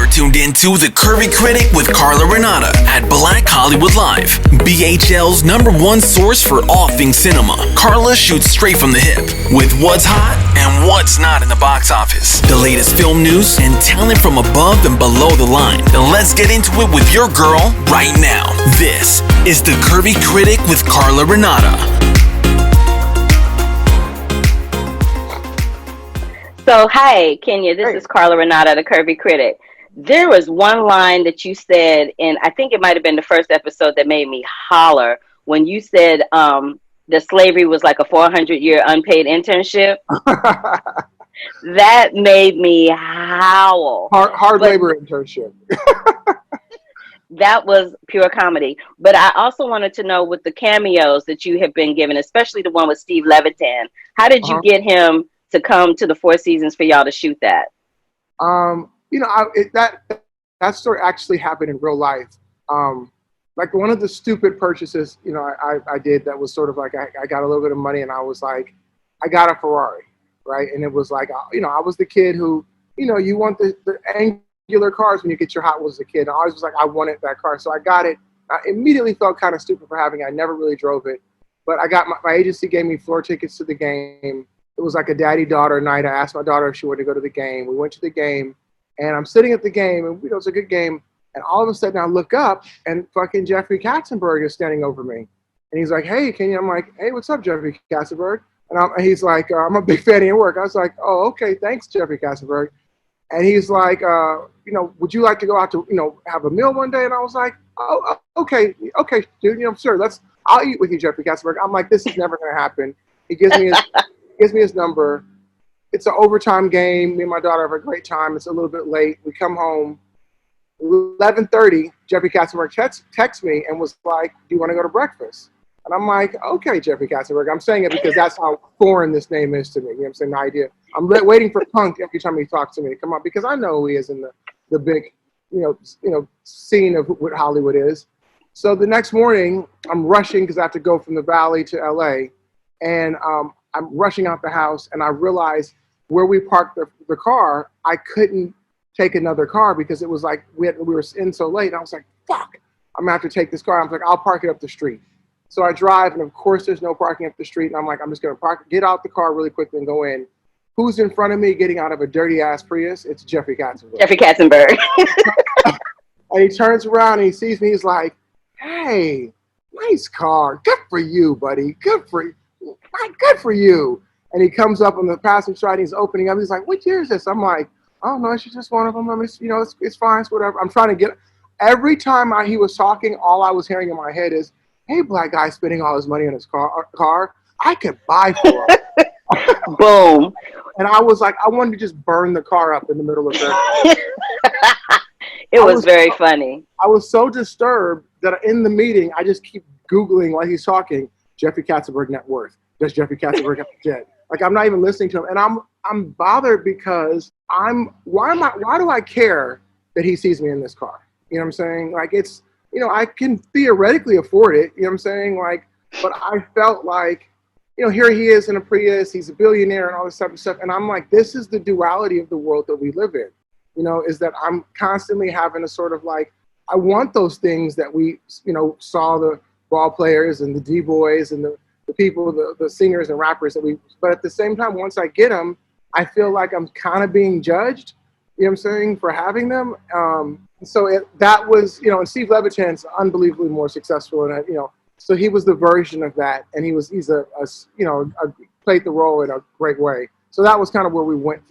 You're tuned into The Curvy Critic with Carla Renata at Black Hollywood Live, BHL's #1 source for all things cinema. Carla shoots straight from the hip with what's hot and what's not in the box office, the latest film news, and talent from above and below the line. And let's get into it with your girl right now. This is The Curvy Critic with Carla Renata. So, hi, Kenya. This is Carla Renata, the Curvy Critic. There was one line that you said, and I think it might have been the first episode that made me holler when you said that slavery was like a 400-year unpaid internship. That made me howl. Hard labor internship. That was pure comedy. But I also wanted to know with the cameos that you have been given, especially the one with Steve Levitan, how did you get him to come to the Four Seasons for y'all to shoot that? That story actually happened in real life. Like one of the stupid purchases, I did that was sort of like, I got a little bit of money and I was like, I got a Ferrari, right? And it was like, I was the kid who, you want the angular cars when you get your Hot Wheels as a kid. And I always was like, I wanted that car. So I got it. I immediately felt kind of stupid for having it. I never really drove it. But I got my agency gave me floor tickets to the game. It was like a daddy-daughter night. I asked my daughter if she wanted to go to the game. We went to the game, and I'm sitting at the game, and it was a good game. And all of a sudden, I look up, and fucking Jeffrey Katzenberg is standing over me. And he's like, "Hey, Kenya." I'm like, "Hey, what's up, Jeffrey Katzenberg?" And he's like, "I'm a big fan of your work." I was like, "Oh, okay, thanks, Jeffrey Katzenberg." And he's like, "Would you like to go out to, have a meal one day?" And I was like, "Oh, okay, dude. Sure. I'll eat with you, Jeffrey Katzenberg." I'm like, "This is never gonna happen." He gives me his number. It's an overtime game. Me and my daughter have a great time. It's a little bit late. We come home. 11:30, Jeffrey Katzenberg texts me and was like, "Do you want to go to breakfast?" And I'm like, "Okay, Jeffrey Katzenberg." I'm saying it because that's how foreign this name is to me. You know what I'm saying? The idea. I'm waiting for Punk every time he talks to me to come up because I know who he is in the big, scene of what Hollywood is. So the next morning, I'm rushing because I have to go from the Valley to LA. And I'm rushing out the house, and I realized where we parked the car, I couldn't take another car because it was like we were in so late. And I was like, fuck, I'm going to have to take this car. I was like, I'll park it up the street. So I drive, and of course there's no parking up the street. And I'm like, I'm just going to get out the car really quickly and go in. Who's in front of me getting out of a dirty-ass Prius? It's Jeffrey Katzenberg. Jeffrey Katzenberg. And he turns around, and he sees me. He's like, "Hey, nice car. Good for you, buddy. Good for you." And he comes up on the passenger side, and he's opening up. He's like, "What year is this?" I'm like, "Oh, no, it's just one of them. I mean, it's fine. It's whatever." I'm trying to get. Every time he was talking, all I was hearing in my head is, "Hey, black guy spending all his money on his car. I could buy for him." Boom. And I was like, I wanted to just burn the car up in the middle of that. It was very funny. I was so disturbed that in the meeting, I just keep Googling while he's talking, Jeffrey Katzenberg net worth. Does Jeffrey Katzenberg have a jet? Like, I'm not even listening to him. And I'm bothered because why do I care that he sees me in this car? You know what I'm saying? Like, it's, I can theoretically afford it. You know what I'm saying? Like, but I felt like, here he is in a Prius, he's a billionaire and all this type of stuff. And I'm like, this is the duality of the world that we live in, is that I'm constantly having a sort of like, I want those things that we, saw the ball players and the D-boys and the people, the singers and rappers but at the same time, once I get them, I feel like I'm kind of being judged, you know what I'm saying, for having them. So that was, and Steve Levitan's unbelievably more successful. And, so he was the version of that. And he's played the role in a great way. So that was kind of where we went.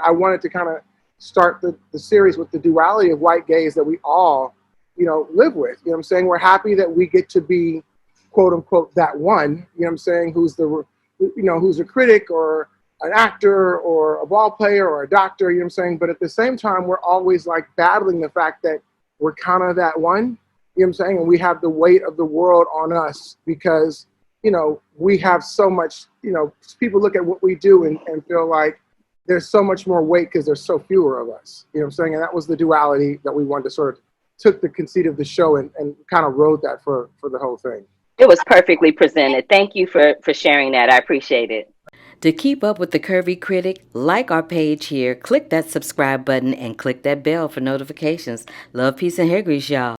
I wanted to kind of start the series with the duality of white gays that we all, live with. You know what I'm saying? We're happy that we get to be, quote unquote, that one, who's who's a critic or an actor or a ball player or a doctor, you know what I'm saying? But at the same time, we're always like battling the fact that we're kind of that one, you know what I'm saying? And we have the weight of the world on us because, we have so much, people look at what we do and feel like there's so much more weight because there's so fewer of us, you know what I'm saying? And that was the duality that we wanted to sort of took the conceit of the show and kind of rode that for the whole thing. It was perfectly presented. Thank you for sharing that. I appreciate it. To keep up with the Curvy Critic, like our page here, click that subscribe button, and click that bell for notifications. Love, peace, and hair grease, y'all.